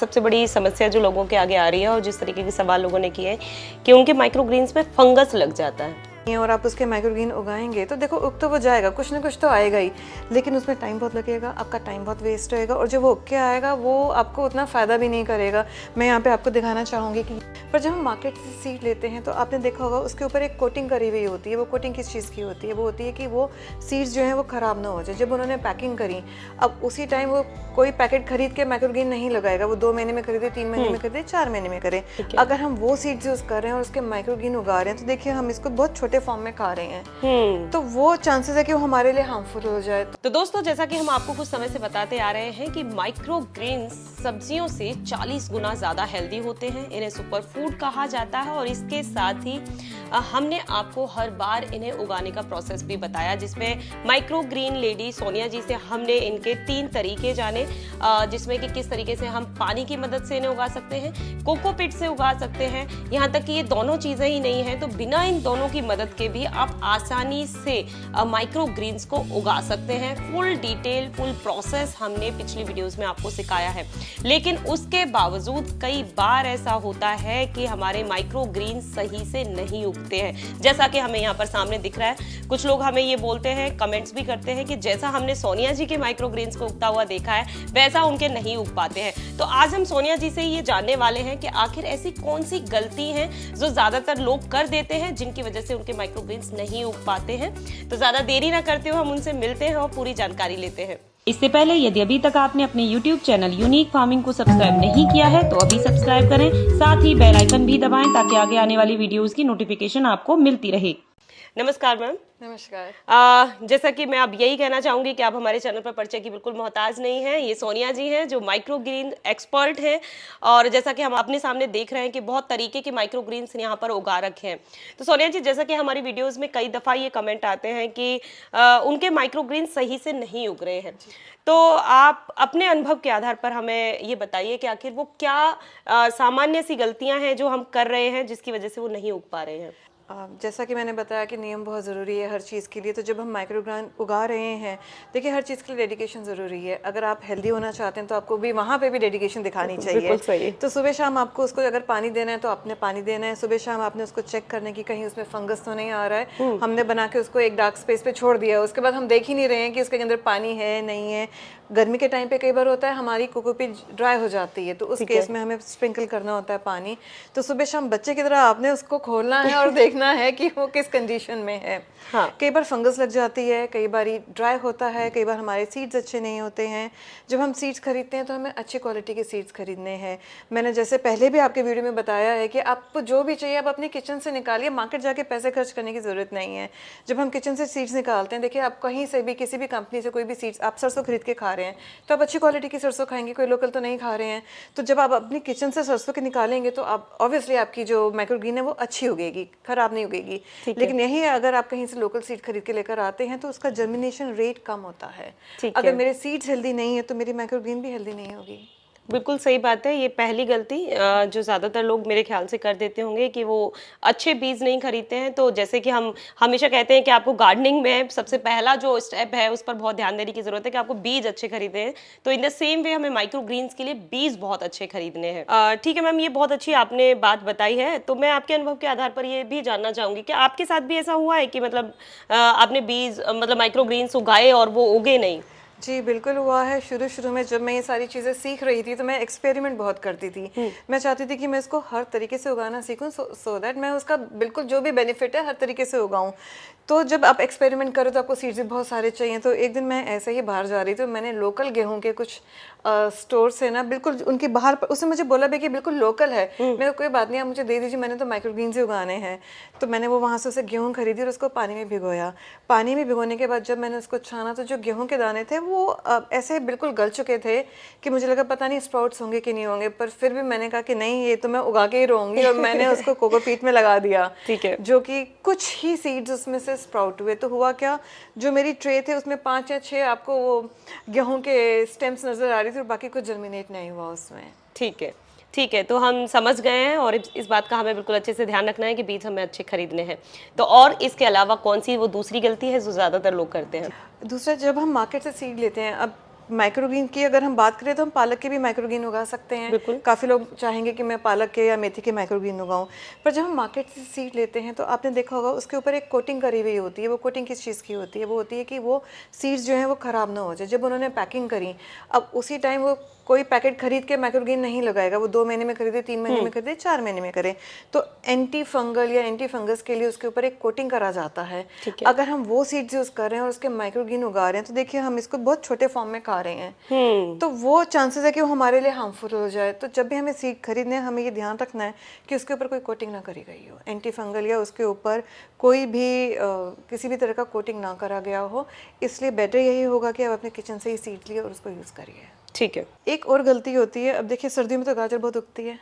सबसे बड़ी समस्या जो लोगों के आगे आ रही है और जिस तरीके के सवाल लोगों ने किए हैं कि उनके माइक्रोग्रीन्स में फंगस लग जाता है और आप उसके माइक्रोग्रीन उगाएंगे तो देखो उग तो वो जाएगा, कुछ ना कुछ तो आएगा ही, लेकिन उसमें टाइम बहुत लगेगा, आपका टाइम बहुत वेस्ट होएगा और जब वो उग के आएगा वो आपको उतना फ़ायदा भी नहीं करेगा। मैं यहाँ पे आपको दिखाना चाहूँगी कि पर जब हम मार्केट से सीड लेते हैं तो आपने देखा होगा उसके ऊपर एक कोटिंग करी हुई होती है। वो कोटिंग किस चीज़ की होती है? वो होती है कि वो सीड्स जो हैं वो ख़राब ना हो जाए। जब उन्होंने पैकिंग करी, अब उसी टाइम वो कोई पैकेट खरीद के माइक्रोग्रीन नहीं लगाएगा, वो 2 महीने में खरीदे, 3 महीने में खरीदे, 4 महीने में करें। अगर हम वो सीड्स यूज़ कर रहे हैं और उसके माइक्रोग्रीन उगा रहे हैं तो देखिए हम इसको बहुत छोटे फॉर्म में खा रहे हैं, तो वो चांसेस है कि वो हमारे लिए हार्मफुल हो जाए। तो दोस्तों, जैसा कि हम आपको कुछ समय से बताते आ रहे हैं कि माइक्रोग्रेन्स सब्जियों से 40 गुना ज्यादा हेल्दी होते हैं, इन्हें सुपर फूड कहा जाता है और इसके साथ ही हमने आपको हर बार इन्हें उगाने का प्रोसेस भी बताया, जिसमें माइक्रोग्रीन लेडी सोनिया जी से हमने इनके 3 तरीके जाने, जिसमें कि किस तरीके से हम पानी की मदद से इन्हें उगा सकते हैं, कोकोपीट से उगा सकते हैं, यहाँ तक कि ये दोनों चीजें ही नहीं है तो बिना इन दोनों की मदद के भी आप आसानी से माइक्रोग्रीन्स को उगा सकते हैं। फुल डिटेल, फुल प्रोसेस हमने पिछली वीडियोस में आपको सिखाया है, लेकिन उसके बावजूद कई बार ऐसा होता है कि हमारे माइक्रोग्रीन्स सही से नहीं उगते हैं, जैसा कि हमें यहाँ पर सामने दिख रहा है। कुछ लोग हमें ये बोलते हैं, कमेंट्स भी करते हैं कि जैसा हमने सोनिया जी के माइक्रोग्रीन्स को उगता हुआ देखा है वैसा उनके नहीं उग पाते हैं। तो आज हम सोनिया जी से ये जानने वाले हैं कि आखिर ऐसी कौन सी गलती है जो ज्यादातर लोग कर देते हैं जिनकी वजह से उनके माइक्रोग्रीन्स नहीं उग पाते हैं। तो ज्यादा देरी ना करते हुए हम उनसे मिलते हैं और पूरी जानकारी लेते हैं। इससे पहले यदि अभी तक आपने अपने YouTube चैनल यूनिक फार्मिंग को सब्सक्राइब नहीं किया है तो अभी सब्सक्राइब करें, साथ ही बेल आइकन भी दबाएं ताकि आगे आने वाली वीडियोस की नोटिफिकेशन आपको मिलती रहे। नमस्कार मैम। नमस्कार। जैसा कि मैं अब यही कहना चाहूंगी कि आप हमारे चैनल पर परिचय की बिल्कुल मोहताज नहीं है। ये सोनिया जी हैं जो माइक्रोग्रीन एक्सपर्ट हैं और जैसा कि हम अपने सामने देख रहे हैं कि बहुत तरीके के माइक्रोग्रीन्स यहाँ पर उगा रखे हैं। तो सोनिया जी, जैसा कि हमारी वीडियोस में कई दफ़ा ये कमेंट आते हैं कि उनके माइक्रोग्रीन सही से नहीं उग रहे हैं, तो आप अपने अनुभव के आधार पर हमें ये बताइए कि आखिर वो क्या सामान्य सी गलतियाँ हैं जो हम कर रहे हैं जिसकी वजह से वो नहीं उग पा रहे हैं। जैसा कि मैंने बताया कि नियम बहुत ज़रूरी है हर चीज़ के लिए। तो जब हम माइक्रोग्रान उगा रहे हैं, देखिए हर चीज़ के लिए डेडिकेशन ज़रूरी है। अगर आप हेल्दी होना चाहते हैं तो आपको भी वहाँ पे भी डेडिकेशन दिखानी चाहिए। सही। तो सुबह शाम आपको उसको अगर पानी देना है तो आपने पानी देना है, सुबह शाम आपने उसको चेक करने की कहीं उसमें फंगस तो नहीं आ रहा है। हमने बना के उसको एक डार्क स्पेस पे छोड़ दिया, उसके बाद हम देख ही नहीं रहे हैं कि उसके अंदर पानी है नहीं है। गर्मी के टाइम पे कई बार होता है हमारी कोकोपीट ड्राई हो जाती है, तो उस केस में हमें स्प्रिंकल करना होता है पानी। तो सुबह शाम बच्चे की तरह आपने उसको खोलना है और देखना है कि वो किस कंडीशन में है। हाँ। कई बार फंगस लग जाती है, कई बार ड्राई होता है, कई बार हमारे सीड्स अच्छे नहीं होते हैं। जब हम सीड्स खरीदते हैं तो हमें अच्छी क्वालिटी के सीड्स खरीदने हैं। मैंने जैसे पहले भी आपके वीडियो में बताया है कि आपको जो भी चाहिए आप अपने किचन से निकालिए, मार्केट जाके पैसे खर्च करने की ज़रूरत नहीं है। जब हम किचन से सीड्स निकालते हैं, देखिए आप कहीं से भी किसी भी कंपनी से कोई भी सीड्स, आप सरसों खरीद के खा रहे हैं तो आप अच्छी क्वालिटी की सरसों खाएंगे, कोई लोकल तो नहीं खा रहे हैं। तो जब आप अपनी किचन से सरसों के निकालेंगे तो आप ऑब्वियसली आपकी जो माइक्रोग्रीन है वो अच्छी उगेगी, खराब नहीं उगेगी। लेकिन यही अगर आप कहीं से लोकल सीड खरीद के लेकर आते हैं तो उसका जर्मिनेशन रेट कम होता है। अगर मेरे सीड्स हेल्दी नहीं है तो मेरी माइक्रोग्रीन भी हेल्दी नहीं होगी। बिल्कुल सही बात है। ये पहली गलती जो ज़्यादातर लोग मेरे ख्याल से कर देते होंगे कि वो अच्छे बीज नहीं खरीदते हैं। तो जैसे कि हम हमेशा कहते हैं कि आपको गार्डनिंग में सबसे पहला जो स्टेप है उस पर बहुत ध्यान देने की ज़रूरत है कि आपको बीज अच्छे खरीदे हैं। तो इन द सेम वे हमें माइक्रोग्रीन्स के लिए बीज बहुत अच्छे खरीदने हैं। ठीक है मैम, ये बहुत अच्छी आपने बात बताई है। तो मैं आपके अनुभव के आधार पर ये भी जानना चाहूँगी कि आपके साथ भी ऐसा हुआ है कि मतलब आपने बीज मतलब माइक्रोग्रीन्स उगाए और वो उगे नहीं? जी बिल्कुल हुआ है। शुरू में जब मैं ये सारी चीज़ें सीख रही थी तो मैं एक्सपेरिमेंट बहुत करती थी। मैं चाहती थी कि मैं इसको हर तरीके से उगाना सीखूं, सो दैट मैं उसका बिल्कुल जो भी बेनिफिट है हर तरीके से उगाऊं। तो जब आप एक्सपेरिमेंट करो तो आपको सीड्स भी बहुत सारे चाहिए। तो एक दिन मैं ऐसे ही बाहर जा रही थी, तो मैंने लोकल गेहूं के कुछ स्टोर से ना बिल्कुल उनके बाहर उसने मुझे बोला भी कि बिल्कुल लोकल है। मैंने कोई बात नहीं, आप मुझे दे दीजिए, मैंने तो माइक्रोग्रीन से उगाने हैं। तो मैंने वो वहाँ से उसे गेहूँ खरीदी और उसको पानी में भिगोया। पानी में भिगोने के बाद जब मैंने उसको छाना तो जो गेहूँ के दाने थे वो ऐसे बिल्कुल गल चुके थे कि मुझे लगा पता नहीं स्प्राउट्स होंगे कि नहीं होंगे। पर फिर भी मैंने कहा कि नहीं, ये तो मैं उगा के ही रहूँगी, और मैंने उसको कोकोपीट में लगा दिया। ठीक है। जो कि कुछ ही सीड्स उसमें से स्प्राउट हुए। तो हुआ क्या, जो मेरी ट्रे थे उसमें 5 या 6 आपको वो गेहूं के स्टेम्स नजर आ रही थी और बाकी कुछ जर्मिनेट नहीं हुआ उसमें। ठीक है, ठीक है। तो हम समझ गए हैं और इस बात का हमें बिल्कुल अच्छे से ध्यान रखना है कि बीज हमें अच्छे खरीदने हैं। तो और इसके अलावा कौन सी वो दूसरी गलती है जो ज़्यादातर लोग करते हैं? दूसरा, जब हम मार्केट से सीड लेते हैं, अब माइक्रोग्रीन की अगर हम बात करें तो हम पालक के भी माइक्रोग्रीन उगा सकते हैं। काफ़ी लोग चाहेंगे कि मैं पालक के या मेथी के माइक्रोग्रीन उगाऊं, पर जब हम मार्केट से सीड लेते हैं तो आपने देखा होगा उसके ऊपर एक कोटिंग करी हुई होती है। वो कोटिंग किस चीज़ की होती है? वो होती है कि वो सीड्स जो हैं वो ख़राब ना हो जाए। जब उन्होंने पैकिंग करी, अब उसी टाइम वो कोई पैकेट खरीद के माइक्रोग्रीन नहीं लगाएगा, वो 2 महीने में खरीदे, 3 महीने में खरीदे, 4 महीने में करें। तो एंटी फंगल या एंटी फंगस के लिए उसके ऊपर एक कोटिंग करा जाता है। अगर हम वो सीड्स यूज़ कर रहे हैं और उसके माइक्रोग्रीन उगा रहे हैं तो देखिए हम इसको बहुत छोटे फॉर्म में खा रहे हैं, तो वो चांसेस है कि वो हमारे लिए हार्मफुल हो जाए। तो जब भी हमें सीड खरीदने हैं हमें ये ध्यान रखना है कि उसके ऊपर कोई कोटिंग ना करी गई हो, एंटी फंगल या उसके ऊपर कोई भी किसी भी तरह का कोटिंग ना करा गया हो। इसलिए बेटर यही होगा कि आप अपने किचन से ही सीड लिए और उसको यूज़ करिए। ठीक है। एक और गलती होती है, अब देखिए सर्दियों में तो गाजर बहुत उगती है।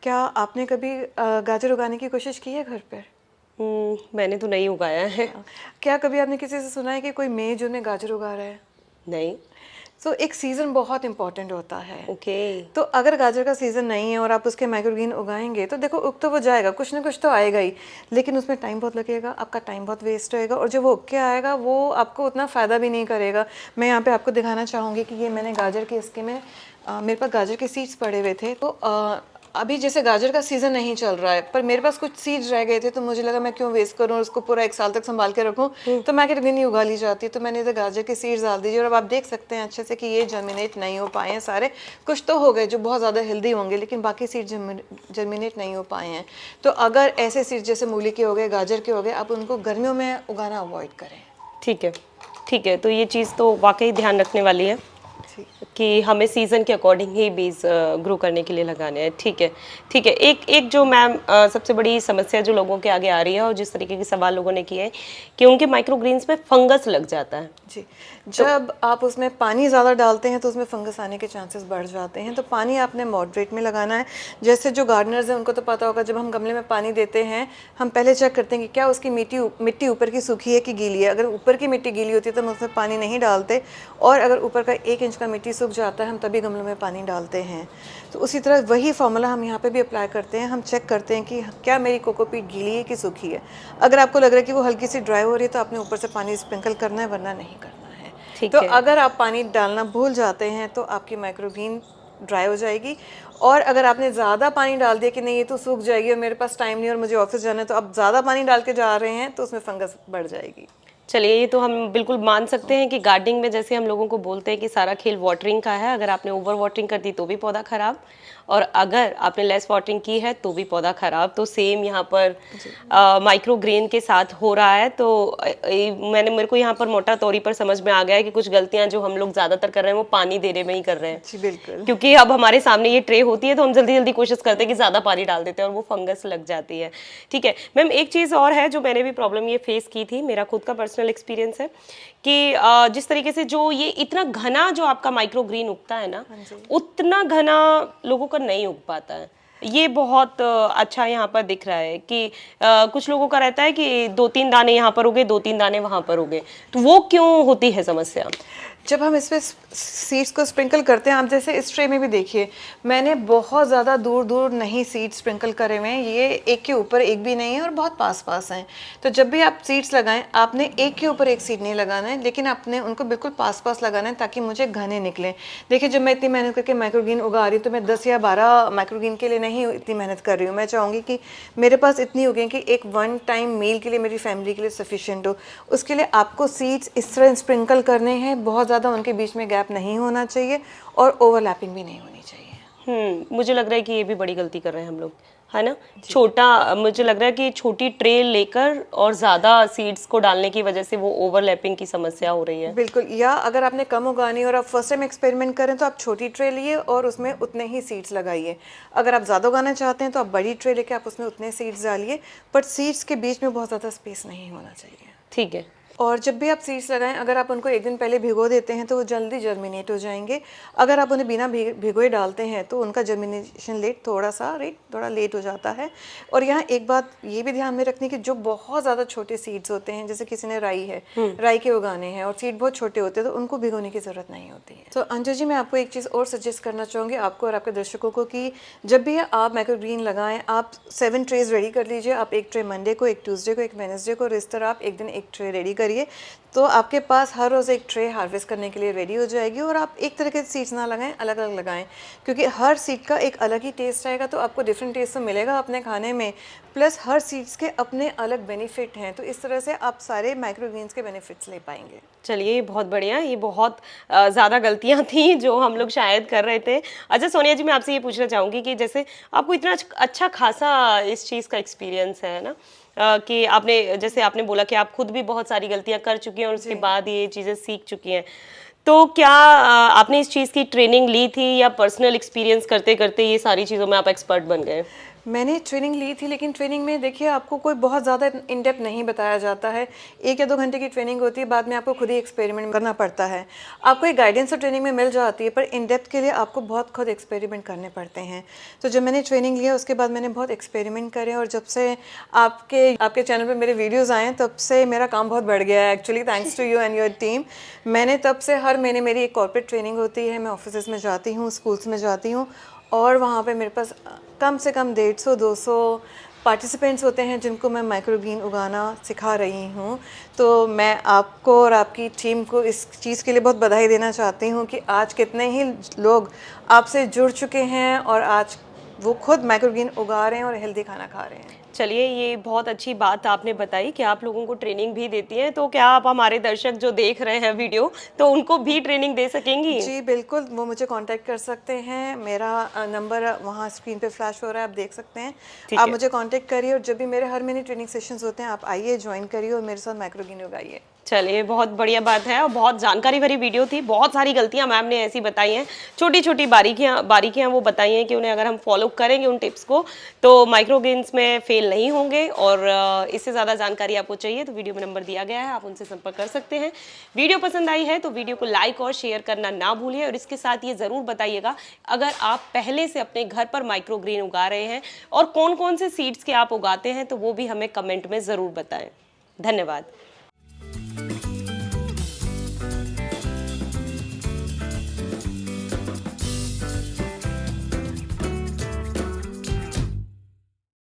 क्या आपने कभी गाजर उगाने की कोशिश की है घर पर? मैंने तो नहीं उगाया है। क्या कभी आपने किसी से सुना है कि कोई मई जून में गाजर उगा रहा है? नहीं। तो एक सीज़न बहुत इंपॉर्टेंट होता है। ओके। तो अगर गाजर का सीज़न नहीं है और आप उसके माइक्रोग्रीन उगाएंगे तो देखो उग तो वो जाएगा, कुछ ना कुछ तो आएगा ही, लेकिन उसमें टाइम बहुत लगेगा, आपका टाइम बहुत वेस्ट होएगा, और जब वो उग के आएगा वो आपको उतना फ़ायदा भी नहीं करेगा। मैं यहाँ पे आपको दिखाना चाहूँगी कि ये मैंने गाजर के इसके में मेरे पास गाजर के सीड्स पड़े हुए थे। तो अभी जैसे गाजर का सीज़न नहीं चल रहा है पर मेरे पास कुछ सीड्स रह गए थे, तो मुझे लगा मैं क्यों वेस्ट करूं और उसको पूरा 1 साल तक संभाल के रखूं, तो मार्केट उगा ली जाती। तो मैंने इधर गाजर के सीड्स डाल दीजिए और अब आप देख सकते हैं अच्छे से कि ये जर्मिनेट नहीं हो पाए हैं सारे। कुछ तो हो गए जो बहुत ज़्यादा हेल्दी होंगे, लेकिन बाकी सीड जर्मिनेट नहीं हो पाए हैं। तो अगर ऐसे सीड्स जैसे मूली के हो गए, गाजर के हो गए, आप उनको गर्मियों में उगाना अवॉइड करें। ठीक है, ठीक है। तो ये चीज़ तो वाकई ध्यान रखने वाली है कि हमें सीज़न के अकॉर्डिंग ही बीज ग्रो करने के लिए लगाने हैं। ठीक है, ठीक है। एक जो मैम सबसे बड़ी समस्या जो लोगों के आगे आ रही है और जिस तरीके के सवाल लोगों ने किए हैं कि उनके माइक्रोग्रीन्स में फंगस लग जाता है। जी, जब आप उसमें पानी ज़्यादा डालते हैं तो उसमें फंगस आने के चांसेस बढ़ जाते हैं। तो पानी आपने मॉडरेट में लगाना है। जैसे जो गार्डनर्स हैं उनको तो पता होगा, जब हम गमले में पानी देते हैं हम पहले चेक करते हैं कि क्या उसकी मिट्टी ऊपर की सूखी है कि गीली है। अगर ऊपर की मिट्टी गीली होती है तो हम उसमें पानी नहीं डालते, और अगर ऊपर का 1 इंच का मिट्टी सूख जाता है हम तभी गमलों में पानी डालते हैं। तो उसी तरह वही फार्मूला हम यहाँ पे भी अप्लाई करते हैं। हम चेक करते हैं कि क्या मेरी कोकोपीट गीली है कि सूखी है। अगर आपको लग रहा है कि वो हल्की सी ड्राई हो रही है तो आपने ऊपर से पानी स्प्रिंकल करना है, वरना नहीं करना है। तो अगर आप पानी डालना भूल जाते हैं तो आपकी माइक्रोग्रीन ड्राई हो जाएगी। और अगर आपने ज़्यादा पानी डाल दिया कि नहीं ये तो सूख जाएगी और मेरे पास टाइम नहीं और मुझे ऑफिस जाना है, तो आप ज़्यादा पानी डाल के जा रहे हैं तो उसमें फंगस बढ़ जाएगी। चलिए, ये तो हम बिल्कुल मान सकते हैं कि गार्डनिंग में जैसे हम लोगों को बोलते हैं कि सारा खेल वाटरिंग का है। अगर आपने ओवर वाटरिंग कर दी तो भी पौधा खराब, और अगर आपने लेस वाटरिंग की है तो भी पौधा खराब। तो सेम यहाँ पर माइक्रो ग्रेन के साथ हो रहा है। तो मेरे को यहाँ पर मोटा तौर पर समझ में आ गया है कि कुछ गलतियाँ जो हम लोग ज़्यादातर कर रहे हैं वो पानी देने में ही कर रहे हैं। जी बिल्कुल, क्योंकि अब हमारे सामने ये ट्रे होती है तो हम जल्दी जल्दी कोशिश करते हैं कि ज़्यादा पानी डाल देते हैं और वो फंगस लग जाती है। ठीक है मैम, एक चीज़ और है जो मैंने भी प्रॉब्लम ये फेस की थी, मेरा खुद का पर्सनल एक्सपीरियंस है कि जिस तरीके से जो ये इतना घना जो आपका माइक्रो ग्रीन उगता है ना, उतना घना लोगों का नहीं उग पाता है। ये बहुत अच्छा यहाँ पर दिख रहा है कि कुछ लोगों का रहता है कि 2-3 दाने यहाँ पर उगे, 2-3 दाने वहाँ पर उगे। तो वो क्यों होती है समस्या? जब हम इसमें सीड्स को स्प्रिंकल करते हैं, आप जैसे इस ट्रे में भी देखिए मैंने बहुत ज़्यादा दूर दूर नहीं सीड्स स्प्रिंकल करे हुए हैं। ये एक के ऊपर एक भी नहीं है और बहुत पास पास हैं। तो जब भी आप सीड्स लगाएं आपने एक के ऊपर एक सीड नहीं लगाना है, लेकिन आपने उनको बिल्कुल पास पास लगाना है ताकि मुझे घने निकलें। देखिए जब मैं इतनी मेहनत करके माइक्रोग्रीन उगा रही हूँ तो मैं 10 या 12 माइक्रोग्रीन के लिए नहीं इतनी मेहनत कर रही हूँ। मैं चाहूँगी कि मेरे पास इतनी उगें कि एक 1 टाइम मील के लिए मेरी फैमिली के लिए सफिशिएंट हो। उसके लिए आपको सीड्स इस तरह स्प्रिंकल करने हैं, बहुत ज़्यादा उनके बीच में गैप नहीं होना चाहिए और ओवरलैपिंग भी नहीं होनी चाहिए। मुझे लग रहा है कि ये भी बड़ी गलती कर रहे हैं हम लोग, है ना। छोटा, मुझे लग रहा है कि छोटी ट्रे लेकर और ज़्यादा सीड्स को डालने की वजह से वो ओवरलैपिंग की समस्या हो रही है। बिल्कुल, या अगर आपने कम उगानी और आप फर्स्ट टाइम एक्सपेरिमेंट करें तो आप छोटी ट्रे लिए और उसमें उतने ही सीड्स लगाइए। अगर आप ज़्यादा उगाना चाहते हैं तो आप बड़ी ट्रे लेके आप उसमें उतने सीड्स डालिए, पर सीड्स के बीच में बहुत ज़्यादा स्पेस नहीं होना चाहिए। ठीक है। और जब भी आप सीड्स लगाएं, अगर आप उनको 1 दिन पहले भिगो देते हैं तो वो जल्दी जर्मिनेट हो जाएंगे। अगर आप उन्हें बिना भिगोए डालते हैं तो उनका जर्मिनेशन थोड़ा लेट हो जाता है। और यहाँ एक बात ये भी ध्यान में रखनी कि जो बहुत ज़्यादा छोटे सीड्स होते हैं, जैसे किसी ने राई के उगाने हैं और सीड बहुत छोटे होते हैं, तो उनको भिगोने की ज़रूरत नहीं होती है। तो अंजू जी, मैं आपको एक चीज़ और सजेस्ट करना चाहूँगी आपको और आपके दर्शकों को कि जब भी आप माइक्रोग्रीन लगाएं, आप 7 ट्रेज रेडी कर लीजिए। आप एक ट्रे मंडे को, एक ट्यूसडे को, एक वेडनेसडे को, और इस तरह आप एक दिन एक ट्रे रेडी करिए तो आपके पास हर रोज़ एक ट्रे हार्वेस्ट करने के लिए रेडी हो जाएगी। और आप एक तरह के सीड्स ना लगाएं, अलग अलग लगाएं, क्योंकि हर सीड का एक अलग ही टेस्ट आएगा। तो आपको डिफरेंट टेस्ट तो मिलेगा अपने खाने में, प्लस हर सीड्स के अपने अलग बेनिफिट हैं। तो इस तरह से आप सारे माइक्रोग्रीन्स के बेनिफिट्स ले पाएंगे। चलिए, ये बहुत बढ़िया। ये बहुत ज़्यादा गलतियां थी जो हम लोग शायद कर रहे थे। अच्छा सोनिया जी, मैं आपसे ये पूछना चाहूँगी कि जैसे आपको इतना अच्छा खासा इस चीज़ का एक्सपीरियंस है ना, कि आपने जैसे आपने बोला कि आप खुद भी बहुत सारी गलतियां कर चुकी हैं और उसके बाद ये चीज़ें सीख चुकी हैं। तो क्या आपने इस चीज़ की ट्रेनिंग ली थी या पर्सनल एक्सपीरियंस करते करते ये सारी चीज़ों में आप एक्सपर्ट बन गए? मैंने ट्रेनिंग ली थी, लेकिन ट्रेनिंग में देखिए आपको कोई बहुत ज़्यादा इन डेप्थ नहीं बताया जाता है। 1 या 2 घंटे की ट्रेनिंग होती है, बाद में आपको खुद ही एक्सपेरिमेंट करना पड़ता है। आपको एक गाइडेंस तो ट्रेनिंग में मिल जाती है, पर इन डेप्थ के लिए आपको बहुत खुद एक्सपेरिमेंट करने पड़ते हैं। तो जब मैंने ट्रेनिंग लिया उसके बाद मैंने बहुत एक्सपेरिमेंट करे, और जब से आपके चैनल पर मेरे वीडियोज़ आए तब से मेरा काम बहुत बढ़ गया है actually, thanks to you and your team. मैंने तब से हर महीने मेरी एक कॉर्पोरेट ट्रेनिंग होती है, मैं ऑफिस में जाती हूँ, स्कूल्स में जाती हूँ, और वहाँ पे मेरे पास कम से कम 150-200 पार्टिसिपेंट्स होते हैं जिनको मैं माइक्रोग्रीन उगाना सिखा रही हूँ। तो मैं आपको और आपकी टीम को इस चीज़ के लिए बहुत बधाई देना चाहती हूँ कि आज कितने ही लोग आपसे जुड़ चुके हैं और आज वो खुद माइक्रोग्रीन उगा रहे हैं और हेल्दी खाना खा रहे हैं। चलिए, ये बहुत अच्छी बात आपने बताई कि आप लोगों को ट्रेनिंग भी देती हैं। तो क्या आप हमारे दर्शक जो देख रहे हैं वीडियो, तो उनको भी ट्रेनिंग दे सकेंगी? जी बिल्कुल, वो मुझे कांटेक्ट कर सकते हैं। मेरा नंबर वहाँ स्क्रीन पे फ्लैश हो रहा है, आप देख सकते हैं। आप मुझे कांटेक्ट करिए, और जब भी मेरे हर महीने ट्रेनिंग सेशंस होते हैं आप आइए, ज्वाइन करिए और मेरे साथ माइक्रोग्रीन उगाइए। चलिए, बहुत बढ़िया बात है और बहुत जानकारी भरी वीडियो थी। बहुत सारी गलतियां मैम ने ऐसी बताई हैं, छोटी छोटी बारीकियां वो बताई हैं कि उन्हें अगर हम फॉलो करेंगे उन टिप्स को तो माइक्रोग्रीन्स में फेल नहीं होंगे। और इससे ज़्यादा जानकारी आपको चाहिए तो वीडियो में नंबर दिया गया है, आप उनसे संपर्क कर सकते हैं। वीडियो पसंद आई है तो वीडियो को लाइक और शेयर करना ना भूलिए, और इसके साथ ये ज़रूर बताइएगा अगर आप पहले से अपने घर पर माइक्रोग्रीन उगा रहे हैं और कौन कौन से सीड्स के आप उगाते हैं, तो वो भी हमें कमेंट में ज़रूर बताएं। धन्यवाद।